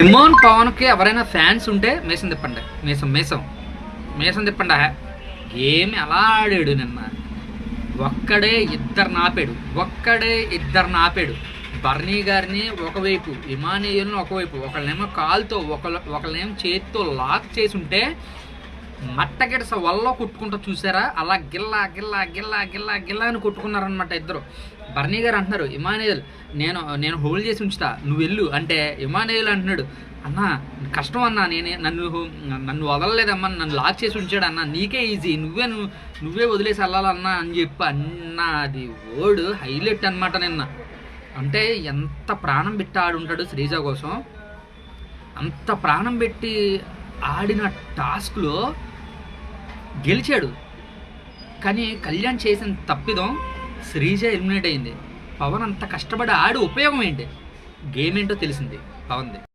ఇమోన్ పవన్కి ఎవరైనా ఫ్యాన్స్ ఉంటే మీసం తిప్పండి. మీసం మీసం మీసం తిప్పండి. ఏమి అలా ఆడాడు నిన్న. ఒక్కడే ఇద్దరు నాపాడు. బర్నీ గారిని ఒకవైపు, ఇమానియల్ని ఒకవైపు, ఒకళ్ళేమో కాలుతో ఒకళ్ళేమో చేతితో లాక్ చేసి ఉంటే మట్టగిడస వల్ల కొట్టుకుంటూ చూసారా, అలా గిల్లా గిల్లా గిల్లా గిల్లా గిల్లా అని కొట్టుకున్నారనమాట ఇద్దరు. బర్నీ గారు అంటున్నారు, ఇమానియల్ నేను హోల్డ్ చేసి ఉంచుతా, నువ్వు వెళ్ళు అంటే ఇమానియల్ అంటున్నాడు, అన్న కష్టం అన్నా, నన్ను వదలలేదమ్మా, నన్ను లాక్ చేసి ఉంచాడు అన్న, నీకే ఈజీ, నువ్వే వదిలేసి వెళ్ళాలన్నా అని చెప్పి అన్న. అది వర్డ్ హైలైట్ అనమాట నిన్న. అంటే ఎంత ప్రాణం పెట్టి ఆడుంటాడు శ్రీజ కోసం. అంత ప్రాణం పెట్టి ఆడిన టాస్క్లో గెలిచాడు. కానీ కళ్యాణ్ చేసిన తప్పిదం శ్రీజ ఎలిమినేట్ అయింది. పవన్ అంత కష్టపడి ఆడి ఉపయోగం ఏంటి? గేమ్ ఏంటో తెలిసింది పవన్ది.